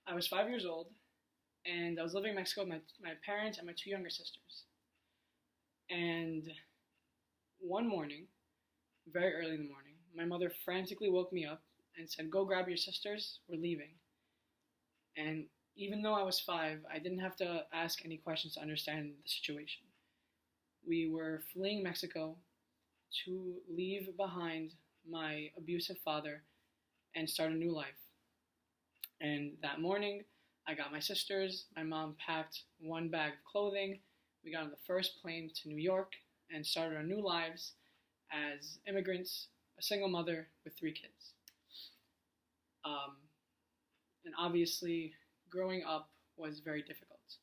I was 5 years old, and I was living in Mexico with my parents and my two younger sisters. And one morning, very early in the morning, my mother frantically woke me up and said, "Go grab your sisters, we're leaving." And even though I was 5, I didn't have to ask any questions to understand the situation. We were fleeing Mexico to leave behind my abusive father and start a new life. And that morning, I got my sisters. My mom packed one bag of clothing. We got on the first plane to New York and started our new lives as immigrants, a single mother with 3 kids. Um, and obviously, growing up was very difficult.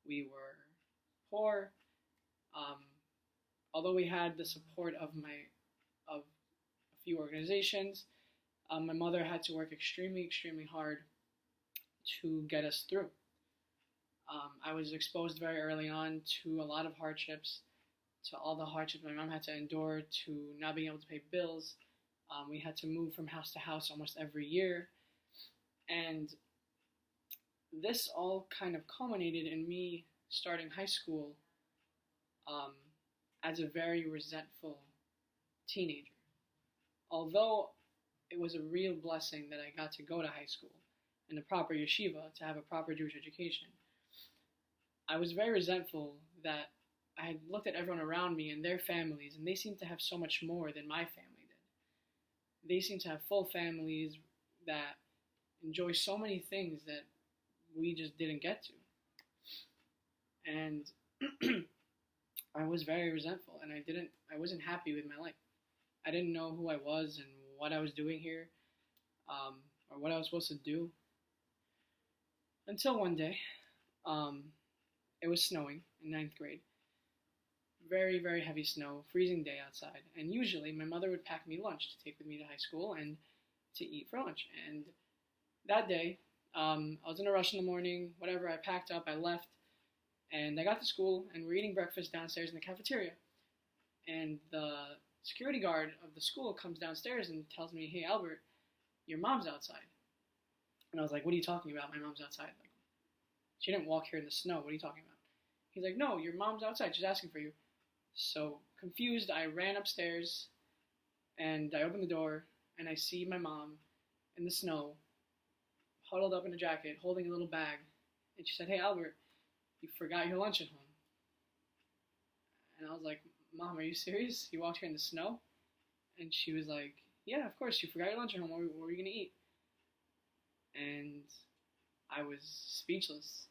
We were poor. Um, Although we had the support of a few organizations, my mother had to work extremely hard to get us through. I was exposed very early on to a lot of hardships, to all the hardships my mom had to endure, to not being able to pay bills. We had to move from house to house almost every year. And this all kind of culminated in me starting high school as a very resentful teenager. Although it was a real blessing that I got to go to high school and a proper yeshiva to have a proper Jewish education, I was very resentful that I had looked at everyone around me and their families, and they seemed to have so much more than my family did. They seemed to have full families that enjoy so many things that we just didn't get to. And I was very resentful, and I wasn't happy with my life. I didn't know who I was and what I was doing here, or what I was supposed to do. Until one day, it was snowing in ninth grade. Very heavy snow, freezing day outside. And usually my mother would pack me lunch to take with me to high school and to eat for lunch. And that day, I was in a rush in the morning, whatever, I packed up, I left. And I got to school, and we're eating breakfast downstairs in the cafeteria. And the security guard of the school comes downstairs and tells me, "Hey, Albert, your mom's outside." And I was like, "What are you talking about? My mom's outside. Like, she didn't walk here in the snow. What are you talking about?" He's like, "No, your mom's outside. She's asking for you." So, confused, I ran upstairs, and I opened the door, and I see my mom in the snow, huddled up in a jacket, holding a little bag. And she said, "Hey, Albert, you forgot your lunch at home." And I was like, "Mom, are you serious? You walked here in the snow?" And she was like, "Yeah, of course, you forgot your lunch at home. What were you going to eat?" And I was speechless.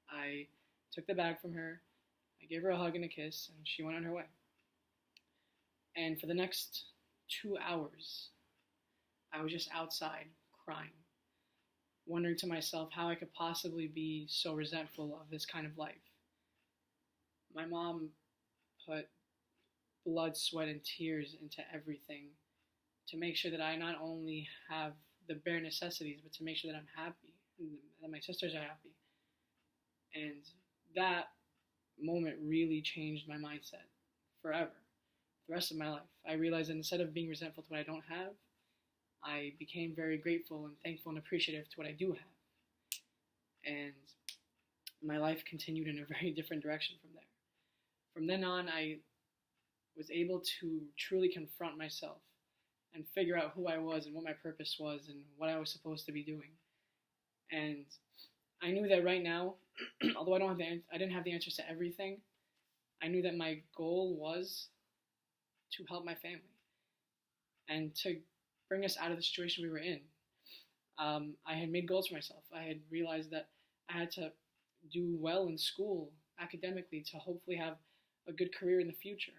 I took the bag from her, I gave her a hug and a kiss, and she went on her way. And for the next 2 hours, I was just outside crying, wondering to myself how I could possibly be so resentful of this kind of life. My mom put blood, sweat, and tears into everything to make sure that I not only have the bare necessities, but to make sure that I'm happy and that my sisters are happy. And that moment really changed my mindset forever, the rest of my life. I realized that instead of being resentful to what I don't have, I became very grateful and thankful and appreciative to what I do have. And my life continued in a very different direction from there. From then on, I was able to truly confront myself and figure out who I was and what my purpose was and what I was supposed to be doing. And I knew that right now, although I didn't have the answers to everything, I knew that my goal was to help my family and to bring us out of the situation we were in. I had made goals for myself. I had realized that I had to do well in school academically to hopefully have a good career in the future.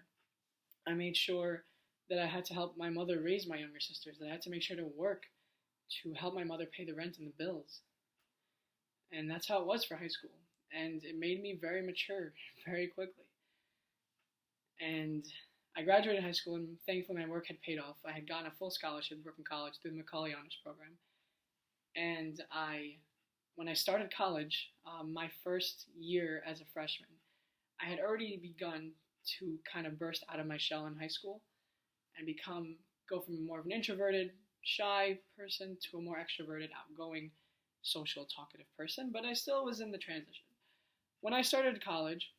I made sure that I had to help my mother raise my younger sisters, that I had to make sure to work to help my mother pay the rent and the bills. And that's how it was for high school. And it made me very mature very quickly. And I graduated high school, and thankfully my work had paid off. I had gotten a full scholarship to Brooklyn College through the Macaulay Honors Program. And when I started college, my first year as a freshman, I had already begun to kind of burst out of my shell in high school and go from more of an introverted, shy person to a more extroverted, outgoing, social, talkative person, but I still was in the transition. When I started college,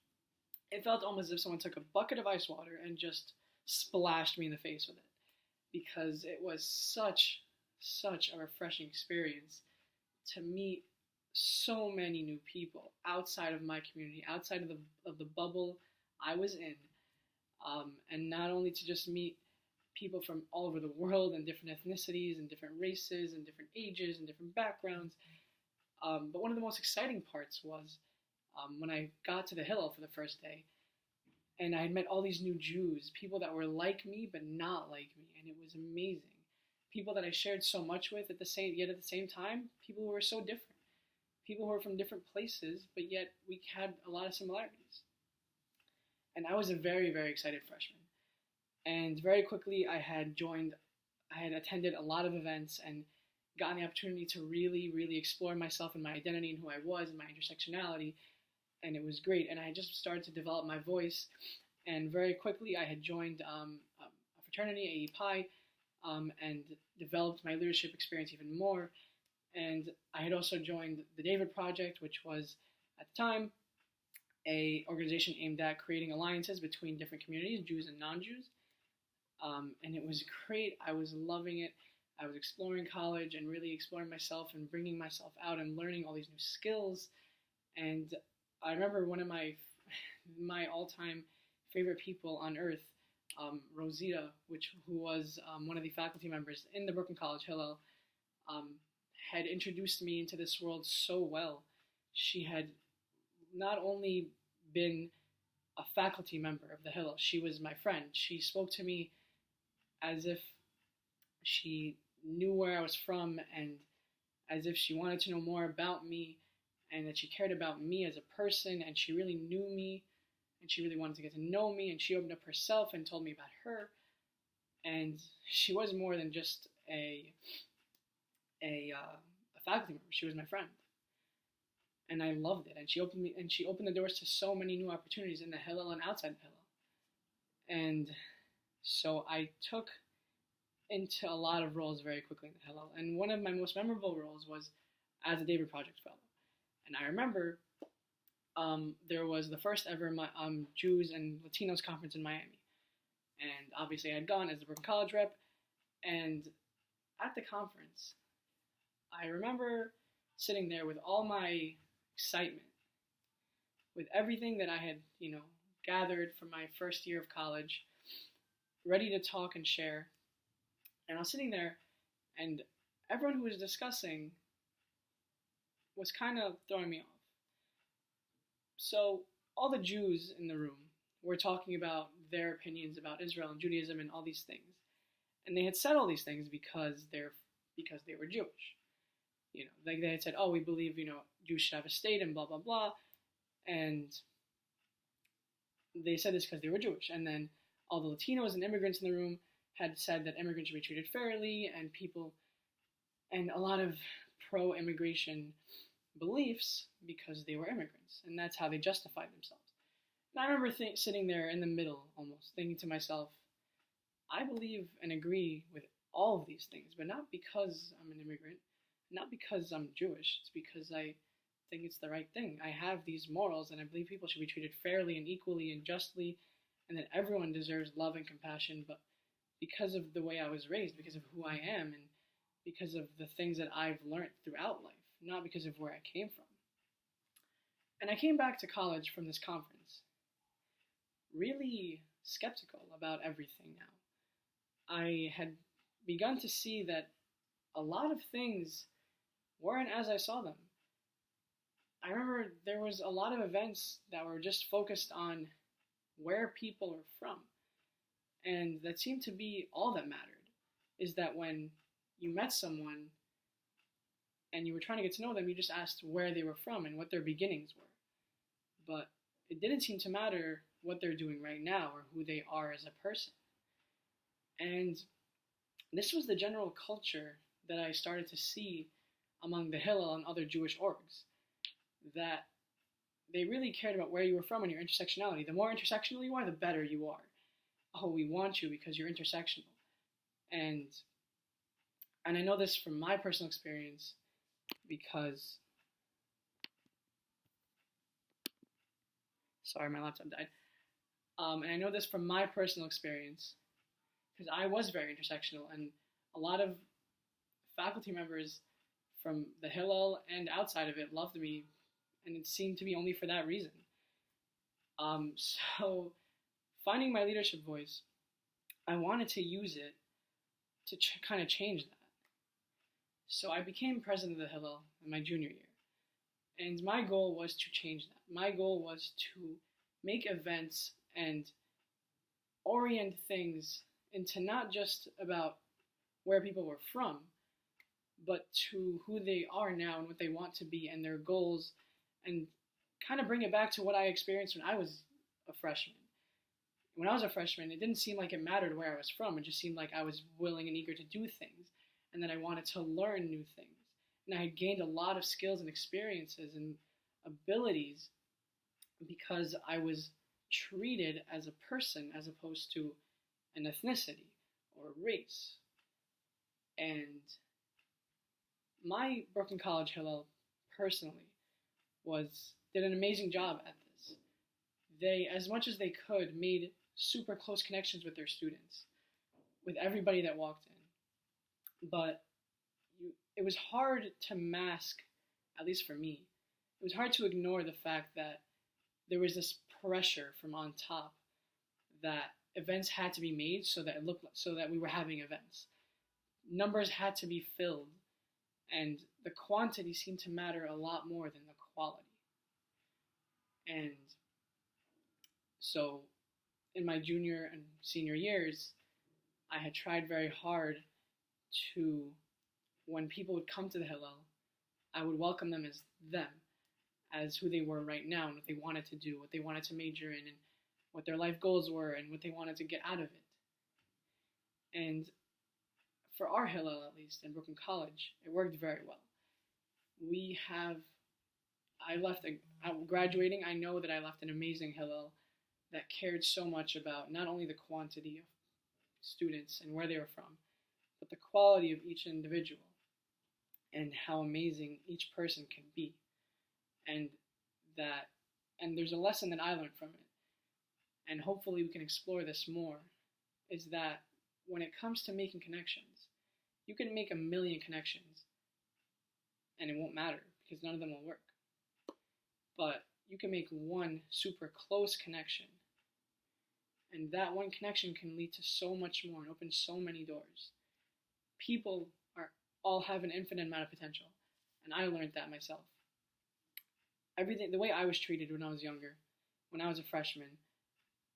it felt almost as if someone took a bucket of ice water and just splashed me in the face with it, because it was such a refreshing experience to meet so many new people outside of my community, outside of the bubble I was in, and not only to just meet people from all over the world and different ethnicities and different races and different ages and different backgrounds. But one of the most exciting parts was when I got to the hillel for the first day, and I had met all these new Jews, people that were like me but not like me, and it was amazing. People that I shared so much with yet at the same time, people who were so different. People who were from different places, but yet we had a lot of similarities. And I was a very, very excited freshman. And very quickly I had attended a lot of events and gotten the opportunity to really, really explore myself and my identity and who I was and my intersectionality. And it was great. And I had just started to develop my voice. And very quickly I had joined a fraternity, AE Pi, and developed my leadership experience even more. And I had also joined the David Project, which was, at the time, a organization aimed at creating alliances between different communities, Jews and non-Jews. And it was great. I was loving it. I was exploring college and really exploring myself and bringing myself out and learning all these new skills. And I remember one of my all-time favorite people on earth, Rosita, who was one of the faculty members in the Brooklyn College Hillel, had introduced me into this world so well. She had not only been a faculty member of the Hillel, she was my friend. She spoke to me as if she knew where I was from and as if she wanted to know more about me and that she cared about me as a person, and she really knew me and she really wanted to get to know me, and she opened up herself and told me about her. And she was more than just a faculty member. She was my friend. And I loved it. And she opened the doors to so many new opportunities in the Hillel and outside the Hillel. And so I took into a lot of roles very quickly in the Hillel. And one of my most memorable roles was as a David Project Fellow. And I remember there was the first ever Jews and Latinos conference in Miami. And obviously I had gone as the Brooklyn College rep. And at the conference, I remember sitting there with all my excitement, with everything that I had, gathered from my first year of college, ready to talk and share. And I was sitting there, and everyone who was discussing was kind of throwing me off. So all the Jews in the room were talking about their opinions about Israel and Judaism and all these things. And they had said all these things because they were Jewish. Like they had said, oh, we believe, Jews should have a state and blah, blah, blah. And they said this because they were Jewish. And then all the Latinos and immigrants in the room had said that immigrants should be treated fairly, and a lot of pro-immigration beliefs because they were immigrants. And that's how they justified themselves. And I remember sitting there in the middle almost, thinking to myself, I believe and agree with all of these things, but not because I'm an immigrant, not because I'm Jewish. It's because I think it's the right thing. I have these morals, and I believe people should be treated fairly and equally and justly, and that everyone deserves love and compassion. But because of the way I was raised, because of who I am, and because of the things that I've learned throughout life, not because of where I came from. And I came back to college from this conference really skeptical about everything now. I had begun to see that a lot of things weren't as I saw them. I remember there was a lot of events that were just focused on where people are from. And that seemed to be all that mattered, is that when you met someone and you were trying to get to know them, you just asked where they were from and what their beginnings were. But it didn't seem to matter what they're doing right now or who they are as a person. And this was the general culture that I started to see among the Hillel and other Jewish orgs, that they really cared about where you were from and your intersectionality. The more intersectional you are, the better you are. Oh, we want you because you're intersectional. And I know this from my personal experience, because, sorry, my laptop died. And I know this from my personal experience because I was very intersectional, and a lot of faculty members from the hillel and outside of it loved me, and it seemed to be only for that reason. So finding my leadership voice, I wanted to use it to kind of change that. So I became president of the hillel in my junior year, and my goal was to change that. My goal was to make events and orient things into not just about where people were from, but to who they are now and what they want to be and their goals, and kind of bring it back to what I experienced when I was a freshman. When I was a freshman, it didn't seem like it mattered where I was from. It just seemed like I was willing and eager to do things, and that I wanted to learn new things. And I had gained a lot of skills and experiences and abilities because I was treated as a person as opposed to an ethnicity or a race. And my Brooklyn College Hillel personally did an amazing job at this. They, as much as they could, made super close connections with their students, with everybody that walked in. But it was hard to mask, at least for me, it was hard to ignore the fact that there was this pressure from on top that events had to be made so that it looked so that we were having events. Numbers had to be filled, and the quantity seemed to matter a lot more than the quality. And so in my junior and senior years, I had tried very hard to, when people would come to the Hillel, I would welcome them, as who they were right now, and what they wanted to do, what they wanted to major in, and what their life goals were, and what they wanted to get out of it. And for our Hillel, at least, in Brooklyn College, it worked very well. Graduating, I know that I left an amazing Hillel that cared so much about not only the quantity of students and where they were from, but the quality of each individual and how amazing each person can be. And there's a lesson that I learned from it, and hopefully we can explore this more, is that when it comes to making connections, you can make 1,000,000 connections and it won't matter because none of them will work. But you can make one super close connection, and that one connection can lead to so much more and open so many doors. People all have an infinite amount of potential, and I learned that myself. The way I was treated when I was younger, when I was a freshman,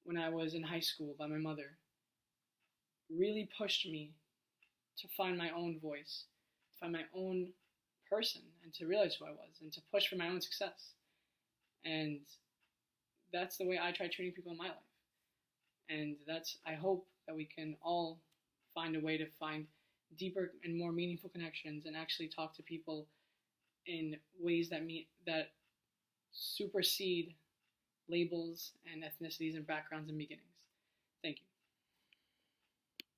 when I was in high school by my mother, really pushed me to find my own voice, to find my own person, and to realize who I was, and to push for my own success. And that's the way I try treating people in my life. And I hope that we can all find a way to find deeper and more meaningful connections and actually talk to people in ways that supersede labels and ethnicities and backgrounds and beginnings.